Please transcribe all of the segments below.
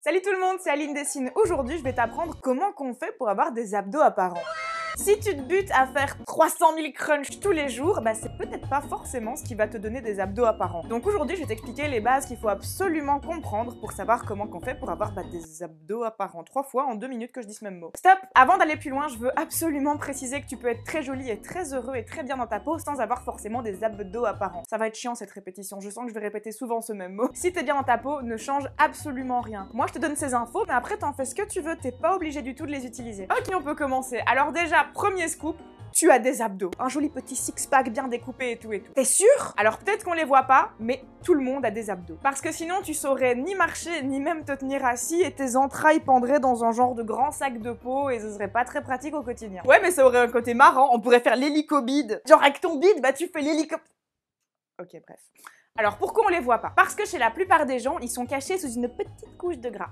Salut tout le monde, c'est Aline Dessine. Aujourd'hui, je vais t'apprendre comment qu'on fait pour avoir des abdos apparents. Si tu te butes à faire 300 000 crunchs tous les jours, bah c'est peut-être pas forcément ce qui va te donner des abdos apparents. Donc aujourd'hui, je vais t'expliquer les bases qu'il faut absolument comprendre pour savoir comment qu'on fait pour avoir des abdos apparents. 3 fois en 2 minutes que je dis ce même mot. Stop! Avant d'aller plus loin, je veux absolument préciser que tu peux être très joli et très heureux et très bien dans ta peau sans avoir forcément des abdos apparents. Ça va être chiant cette répétition, je sens que je vais répéter souvent ce même mot. Si t'es bien dans ta peau, ne change absolument rien. Moi, je te donne ces infos, mais après t'en fais ce que tu veux, t'es pas obligé du tout de les utiliser. Ok, on peut commencer. Alors déjà, premier scoop, tu as des abdos. Un joli petit six-pack bien découpé et tout et tout. T'es sûr? Alors peut-être qu'on les voit pas, mais tout le monde a des abdos. Parce que sinon tu saurais ni marcher, ni même te tenir assis et tes entrailles pendraient dans un genre de grand sac de peau et ce serait pas très pratique au quotidien. Ouais, mais ça aurait un côté marrant, on pourrait faire l'hélico-bide. Genre avec ton bide, bah tu fais l'hélico... Ok, bref. Alors pourquoi on les voit pas? Parce que chez la plupart des gens, ils sont cachés sous une petite couche de gras.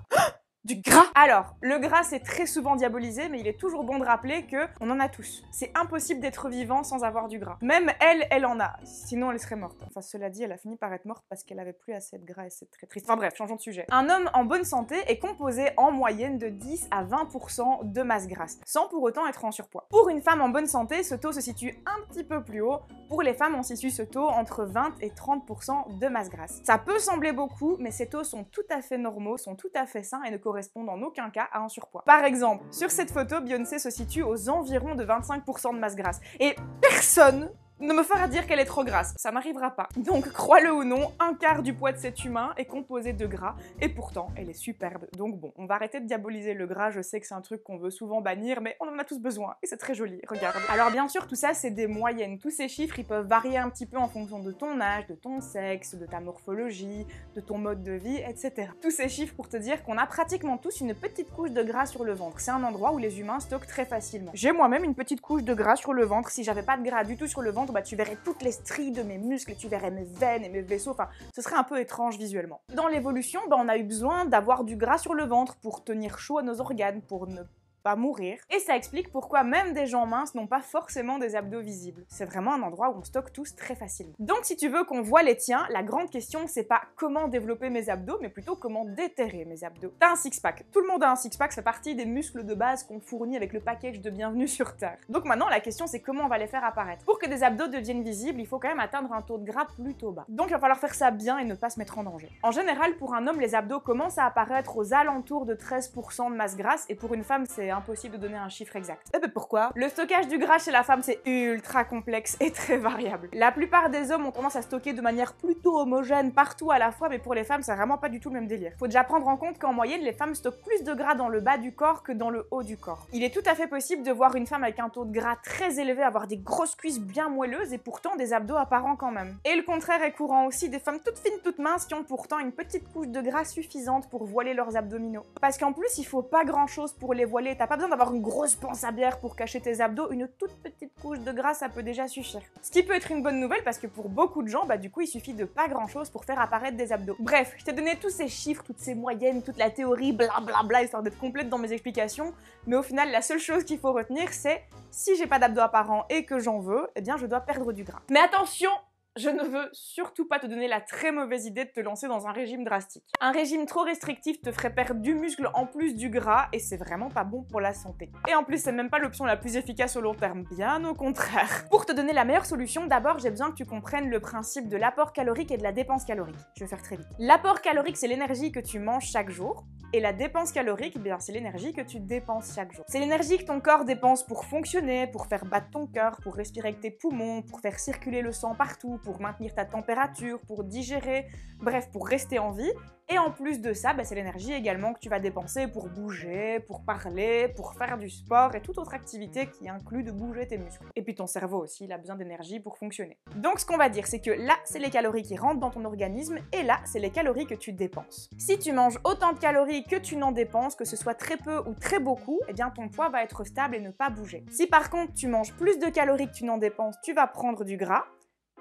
Du gras! Alors, le gras c'est très souvent diabolisé, mais il est toujours bon de rappeler que on en a tous. C'est impossible d'être vivant sans avoir du gras. Même elle en a. Sinon elle serait morte. Enfin, cela dit, elle a fini par être morte parce qu'elle avait plus assez de gras et c'est très triste. Enfin bref, changeons de sujet. Un homme en bonne santé est composé en moyenne de 10 à 20% de masse grasse, sans pour autant être en surpoids. Pour une femme en bonne santé, ce taux se situe un petit peu plus haut. Pour les femmes, on situe ce taux entre 20 et 30% de masse grasse. Ça peut sembler beaucoup, mais ces taux sont tout à fait normaux, sont tout à fait sains et ne correspondent en aucun cas à un surpoids. Par exemple, sur cette photo, Beyoncé se situe aux environs de 25% de masse grasse. Et personne ne me fera dire qu'elle est trop grasse, ça n'arrivera pas. Donc, crois-le ou non, un quart du poids de cet humain est composé de gras, et pourtant, elle est superbe. Donc bon, on va arrêter de diaboliser le gras, je sais que c'est un truc qu'on veut souvent bannir, mais on en a tous besoin, et c'est très joli, regarde. Alors bien sûr, tout ça, c'est des moyennes. Tous ces chiffres, ils peuvent varier un petit peu en fonction de ton âge, de ton sexe, de ta morphologie, de ton mode de vie, etc. Tous ces chiffres pour te dire qu'on a pratiquement tous une petite couche de gras sur le ventre. C'est un endroit où les humains stockent très facilement. J'ai moi-même une petite couche de gras sur le ventre. Si j'avais pas de gras du tout sur le ventre, bah tu verrais toutes les stries de mes muscles, tu verrais mes veines et mes vaisseaux, enfin ce serait un peu étrange visuellement. Dans l'évolution, bah, on a eu besoin d'avoir du gras sur le ventre pour tenir chaud à nos organes, pour ne pas mourir. Et ça explique pourquoi même des gens minces n'ont pas forcément des abdos visibles. C'est vraiment un endroit où on stocke tous très facilement. Donc si tu veux qu'on voit les tiens, la grande question c'est pas comment développer mes abdos, mais plutôt comment déterrer mes abdos. T'as un six-pack. Tout le monde a un six-pack, ça fait partie des muscles de base qu'on fournit avec le package de bienvenue sur Terre. Donc maintenant la question c'est comment on va les faire apparaître. Pour que des abdos deviennent visibles, il faut quand même atteindre un taux de gras plutôt bas. Donc il va falloir faire ça bien et ne pas se mettre en danger. En général, pour un homme, les abdos commencent à apparaître aux alentours de 13% de masse grasse, et pour une femme, c'est impossible de donner un chiffre exact. Et ben pourquoi? Le stockage du gras chez la femme, c'est ultra complexe et très variable. La plupart des hommes ont tendance à stocker de manière plutôt homogène partout à la fois, mais pour les femmes, c'est vraiment pas du tout le même délire. Faut déjà prendre en compte qu'en moyenne, les femmes stockent plus de gras dans le bas du corps que dans le haut du corps. Il est tout à fait possible de voir une femme avec un taux de gras très élevé avoir des grosses cuisses bien moelleuses et pourtant des abdos apparents quand même. Et le contraire est courant aussi, des femmes toutes fines, toutes minces qui ont pourtant une petite couche de gras suffisante pour voiler leurs abdominaux. Parce qu'en plus, il faut pas grand chose pour les voiler, t'as pas besoin d'avoir une grosse panse à bière pour cacher tes abdos, une toute petite couche de gras ça peut déjà suffire. Ce qui peut être une bonne nouvelle parce que pour beaucoup de gens, bah du coup il suffit de pas grand chose pour faire apparaître des abdos. Bref, je t'ai donné tous ces chiffres, toutes ces moyennes, toute la théorie, blablabla, histoire d'être complète dans mes explications, mais au final la seule chose qu'il faut retenir c'est si j'ai pas d'abdos apparents et que j'en veux, eh bien je dois perdre du gras. Mais attention! Je ne veux surtout pas te donner la très mauvaise idée de te lancer dans un régime drastique. Un régime trop restrictif te ferait perdre du muscle en plus du gras et c'est vraiment pas bon pour la santé. Et en plus, c'est même pas l'option la plus efficace au long terme, bien au contraire. Pour te donner la meilleure solution, d'abord j'ai besoin que tu comprennes le principe de l'apport calorique et de la dépense calorique. Je vais faire très vite. L'apport calorique, c'est l'énergie que tu manges chaque jour. Et la dépense calorique, bien c'est l'énergie que tu dépenses chaque jour. C'est l'énergie que ton corps dépense pour fonctionner, pour faire battre ton cœur, pour respirer avec tes poumons, pour faire circuler le sang partout, pour maintenir ta température, pour digérer, bref, pour rester en vie. Et en plus de ça, bah, c'est l'énergie également que tu vas dépenser pour bouger, pour parler, pour faire du sport et toute autre activité qui inclut de bouger tes muscles. Et puis ton cerveau aussi, il a besoin d'énergie pour fonctionner. Donc ce qu'on va dire, c'est que là, c'est les calories qui rentrent dans ton organisme et là, c'est les calories que tu dépenses. Si tu manges autant de calories que tu n'en dépenses, que ce soit très peu ou très beaucoup, eh bien ton poids va être stable et ne pas bouger. Si par contre tu manges plus de calories que tu n'en dépenses, tu vas prendre du gras.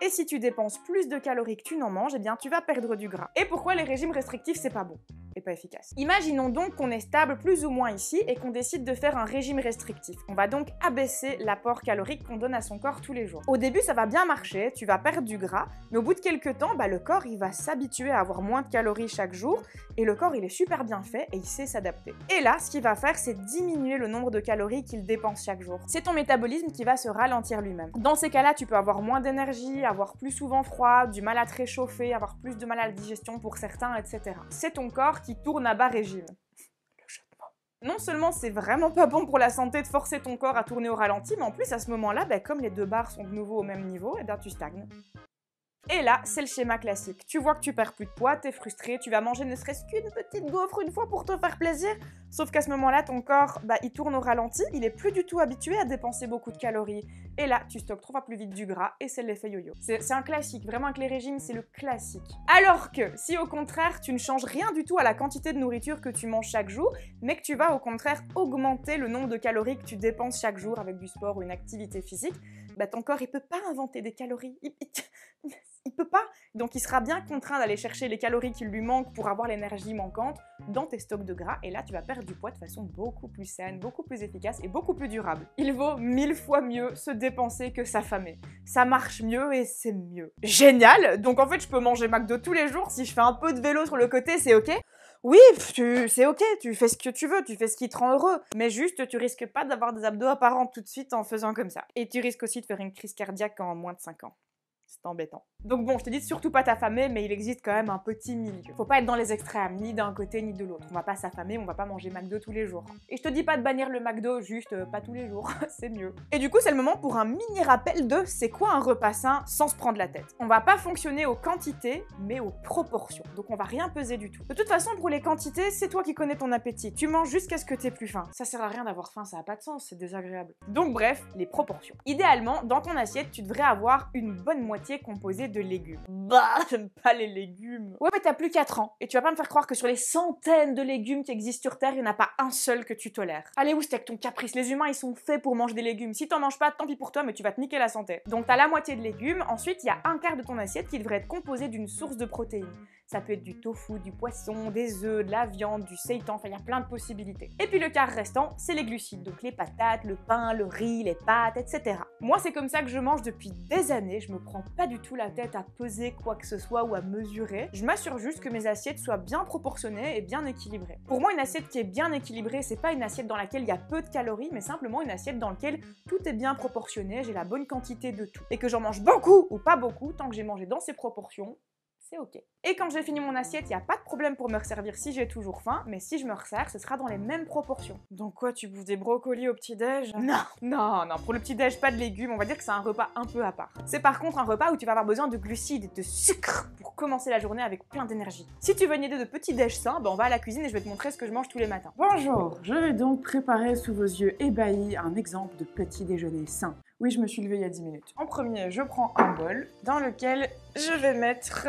Et si tu dépenses plus de calories que tu n'en manges, eh bien tu vas perdre du gras. Et pourquoi les régimes restrictifs c'est pas bon? et pas efficace. Imaginons donc qu'on est stable plus ou moins ici et qu'on décide de faire un régime restrictif. On va donc abaisser l'apport calorique qu'on donne à son corps tous les jours. Au début, ça va bien marcher, tu vas perdre du gras, mais au bout de quelques temps, le corps il va s'habituer à avoir moins de calories chaque jour et le corps il est super bien fait et il sait s'adapter. Et là, ce qu'il va faire, c'est diminuer le nombre de calories qu'il dépense chaque jour. C'est ton métabolisme qui va se ralentir lui-même. Dans ces cas-là, tu peux avoir moins d'énergie, avoir plus souvent froid, du mal à te réchauffer, avoir plus de mal à la digestion pour certains, etc. C'est ton corps qui tourne à bas régime. Non seulement c'est vraiment pas bon pour la santé de forcer ton corps à tourner au ralenti, mais en plus à ce moment-là, comme les deux barres sont de nouveau au même niveau, tu stagnes. Et là, c'est le schéma classique. Tu vois que tu perds plus de poids, t'es frustré, tu vas manger ne serait-ce qu'une petite gaufre une fois pour te faire plaisir. Sauf qu'à ce moment-là, ton corps, il tourne au ralenti, il est plus du tout habitué à dépenser beaucoup de calories. Et là, tu stockes 3 fois plus vite du gras et c'est l'effet yo-yo. C'est un classique, vraiment avec les régimes, c'est le classique. Alors que, si au contraire, tu ne changes rien du tout à la quantité de nourriture que tu manges chaque jour, mais que tu vas au contraire augmenter le nombre de calories que tu dépenses chaque jour avec du sport ou une activité physique, ton corps, il peut pas inventer des calories. Il peut pas. Donc il sera bien contraint d'aller chercher les calories qui lui manquent pour avoir l'énergie manquante dans tes stocks de gras. Et là, tu vas perdre du poids de façon beaucoup plus saine, beaucoup plus efficace et beaucoup plus durable. Il vaut 1000 fois mieux se dépenser que s'affamer. Ça marche mieux et c'est mieux. Génial! Donc en fait, je peux manger McDo tous les jours. Si je fais un peu de vélo sur le côté, c'est ok? Oui, c'est ok, tu fais ce que tu veux, tu fais ce qui te rend heureux. Mais juste, tu risques pas d'avoir des abdos apparents tout de suite en faisant comme ça. Et tu risques aussi de faire une crise cardiaque en moins de 5 ans. C'est embêtant. Donc bon, je te dis surtout pas t'affamer, mais il existe quand même un petit milieu. Faut pas être dans les extrêmes, ni d'un côté ni de l'autre. On va pas s'affamer, on va pas manger McDo tous les jours. Et je te dis pas de bannir le McDo, juste pas tous les jours, c'est mieux. Et du coup, c'est le moment pour un mini rappel de c'est quoi un repas sain sans se prendre la tête. On va pas fonctionner aux quantités, mais aux proportions. Donc on va rien peser du tout. De toute façon, pour les quantités, c'est toi qui connais ton appétit. Tu manges jusqu'à ce que t'aies plus faim. Ça sert à rien d'avoir faim, ça a pas de sens, c'est désagréable. Donc bref, les proportions. Idéalement, dans ton assiette, tu devrais avoir une bonne moitié composée de légumes. J'aime pas les légumes. Ouais, mais t'as plus 4 ans. Et tu vas pas me faire croire que sur les centaines de légumes qui existent sur Terre, il n'y en a pas un seul que tu tolères. Allez, où c'est avec ton caprice? Les humains, ils sont faits pour manger des légumes. Si t'en manges pas, tant pis pour toi, mais tu vas te niquer la santé. Donc t'as la moitié de légumes. Ensuite, il y a un quart de ton assiette qui devrait être composé d'une source de protéines. Ça peut être du tofu, du poisson, des œufs, de la viande, du seitan, il y a plein de possibilités. Et puis le quart restant, c'est les glucides, donc les patates, le pain, le riz, les pâtes, etc. Moi, c'est comme ça que je mange depuis des années, je me prends pas du tout la tête à peser quoi que ce soit ou à mesurer. Je m'assure juste que mes assiettes soient bien proportionnées et bien équilibrées. Pour moi, une assiette qui est bien équilibrée, c'est pas une assiette dans laquelle il y a peu de calories, mais simplement une assiette dans laquelle tout est bien proportionné, j'ai la bonne quantité de tout. Et que j'en mange beaucoup ou pas beaucoup, tant que j'ai mangé dans ces proportions, c'est ok. Et quand j'ai fini mon assiette, il n'y a pas de problème pour me resservir si j'ai toujours faim, mais si je me resserre, ce sera dans les mêmes proportions. Donc quoi, tu bouffes des brocolis au petit-déj? Non, pour le petit-déj, pas de légumes, on va dire que c'est un repas un peu à part. C'est par contre un repas où tu vas avoir besoin de glucides et de sucre pour commencer la journée avec plein d'énergie. Si tu veux une idée de petit-déj sain, on va à la cuisine et je vais te montrer ce que je mange tous les matins. Bonjour, je vais donc préparer sous vos yeux ébahis un exemple de petit déjeuner sain. Oui, je me suis levée il y a 10 minutes. En premier, je prends un bol dans lequel je vais mettre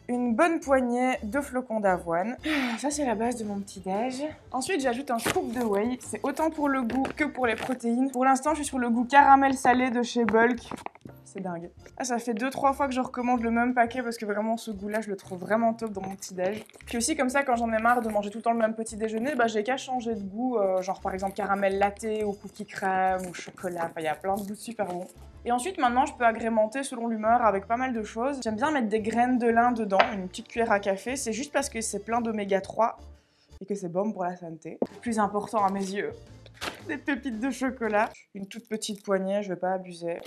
une bonne poignée de flocons d'avoine. Ça, c'est la base de mon petit-déj. Ensuite, j'ajoute un scoop de whey. C'est autant pour le goût que pour les protéines. Pour l'instant, je suis sur le goût caramel salé de chez Bulk. C'est dingue. Ah, ça fait 2-3 fois que je recommande le même paquet parce que vraiment, ce goût-là, je le trouve vraiment top dans mon petit-déj. Puis aussi, comme ça, quand j'en ai marre de manger tout le temps le même petit déjeuner, j'ai qu'à changer de goût. Genre, par exemple, caramel latte ou cookie crème ou chocolat. Il y a plein de goûts super bons. Et ensuite, maintenant, je peux agrémenter selon l'humeur avec pas mal de choses. J'aime bien mettre des graines de lin dedans, une petite cuillère à café. C'est juste parce que c'est plein d'oméga 3 et que c'est bon pour la santé. Le plus important à mes yeux, des pépites de chocolat. Une toute petite poignée, je vais pas abuser.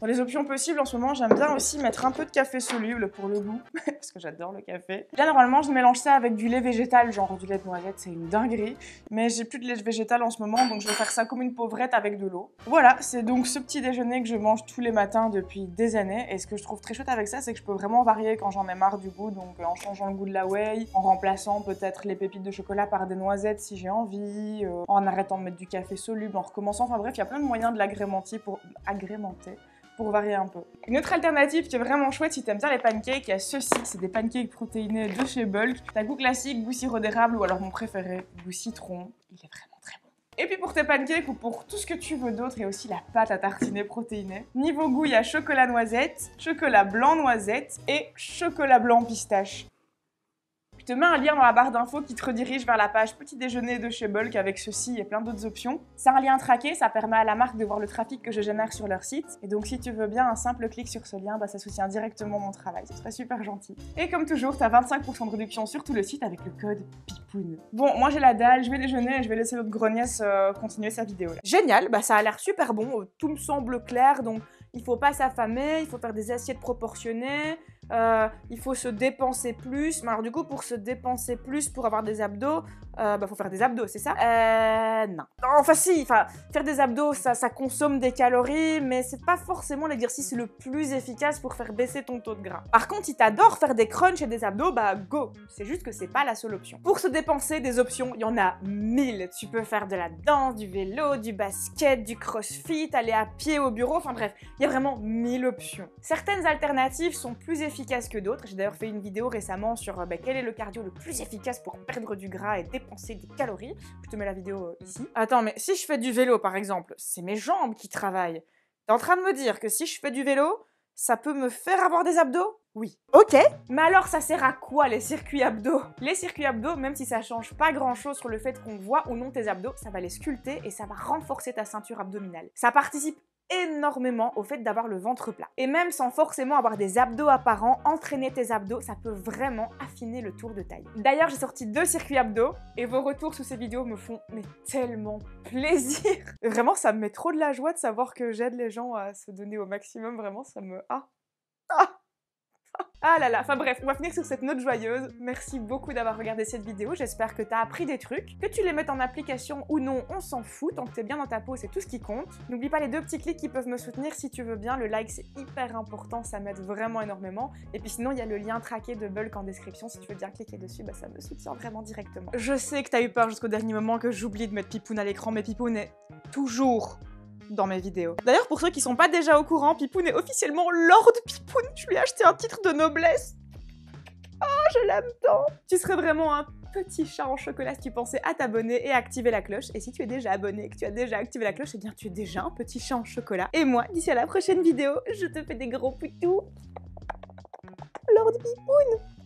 Dans les options possibles, en ce moment, j'aime bien aussi mettre un peu de café soluble pour le goût, parce que j'adore le café. Là, normalement, je mélange ça avec du lait végétal, genre du lait de noisette, c'est une dinguerie. Mais j'ai plus de lait végétal en ce moment, donc je vais faire ça comme une pauvrette avec de l'eau. Voilà, c'est donc ce petit déjeuner que je mange tous les matins depuis des années. Et ce que je trouve très chouette avec ça, c'est que je peux vraiment varier quand j'en ai marre du goût, donc en changeant le goût de la whey, en remplaçant peut-être les pépites de chocolat par des noisettes si j'ai envie, en arrêtant de mettre du café soluble, en recommençant. Enfin bref, il y a plein de moyens de l'agrémenter pour varier un peu. Une autre alternative qui est vraiment chouette si t'aimes bien les pancakes, il y a ceux-ci, c'est des pancakes protéinés de chez Bulk. T'as goût classique, goût sirop d'érable ou alors mon préféré, goût citron. Il est vraiment très bon. Et puis pour tes pancakes ou pour tout ce que tu veux d'autre, il y a aussi la pâte à tartiner protéinée. Niveau goût, il y a chocolat noisette, chocolat blanc noisette et chocolat blanc pistache. te mets un lien dans la barre d'infos qui te redirige vers la page petit déjeuner de chez Bulk avec ceci et plein d'autres options. C'est un lien traqué, ça permet à la marque de voir le trafic que je génère sur leur site. Et donc si tu veux bien un simple clic sur ce lien, ça soutient directement mon travail, ce serait super gentil. Et comme toujours, t'as 25% de réduction sur tout le site avec le code PIPOUNE. Bon, moi j'ai la dalle, je vais déjeuner et je vais laisser l'autre grognesse continuer sa vidéo. Là. Génial, ça a l'air super bon, tout me semble clair, donc il faut pas s'affamer, il faut faire des assiettes proportionnées, il faut se dépenser plus. Mais alors du coup, pour se dépenser plus, pour avoir des abdos, faut faire des abdos, c'est ça? Non. Enfin si, faire des abdos, ça consomme des calories, mais c'est pas forcément l'exercice le plus efficace pour faire baisser ton taux de gras. Par contre, si t'adores faire des crunchs et des abdos, go! C'est juste que c'est pas la seule option. Pour se dépenser, des options, il y en a 1000. Tu peux faire de la danse, du vélo, du basket, du crossfit, aller à pied au bureau, enfin bref, il y a vraiment 1000 options. Certaines alternatives sont plus efficaces que d'autres. J'ai d'ailleurs fait une vidéo récemment sur quel est le cardio le plus efficace pour perdre du gras et dépenser des calories. Je te mets la vidéo ici. Attends, mais si je fais du vélo par exemple, c'est mes jambes qui travaillent. T'es en train de me dire que si je fais du vélo, ça peut me faire avoir des abdos? Oui. Ok. Mais alors ça sert à quoi les circuits abdos? Les circuits abdos, même si ça change pas grand chose sur le fait qu'on voit ou non tes abdos, ça va les sculpter et ça va renforcer ta ceinture abdominale. Ça participe énormément au fait d'avoir le ventre plat. Et même sans forcément avoir des abdos apparents, entraîner tes abdos, ça peut vraiment affiner le tour de taille. D'ailleurs, j'ai sorti 2 circuits abdos et vos retours sous ces vidéos me font tellement plaisir. Vraiment, ça me met trop de la joie de savoir que j'aide les gens à se donner au maximum. Vraiment, ça me... Ah là là, enfin bref, on va finir sur cette note joyeuse. Merci beaucoup d'avoir regardé cette vidéo, j'espère que t'as appris des trucs. Que tu les mettes en application ou non, on s'en fout, tant que t'es bien dans ta peau, c'est tout ce qui compte. N'oublie pas les 2 petits clics qui peuvent me soutenir si tu veux bien, le like c'est hyper important, ça m'aide vraiment énormément. Et puis sinon, il y a le lien traqué de Bulk en description, si tu veux bien cliquer dessus, ça me soutient vraiment directement. Je sais que t'as eu peur jusqu'au dernier moment que j'oublie de mettre Pipoune à l'écran, mais Pipoune est toujours dans mes vidéos. D'ailleurs, pour ceux qui sont pas déjà au courant, Pipoune est officiellement Lord Pipoune. Je lui ai acheté un titre de noblesse. Je l'aime tant. Tu serais vraiment un petit chat en chocolat si tu pensais à t'abonner et à activer la cloche. Et si tu es déjà abonné et que tu as déjà activé la cloche, eh bien tu es déjà un petit chat en chocolat. Et moi, d'ici à la prochaine vidéo, je te fais des gros poutous. Lord Pipoune.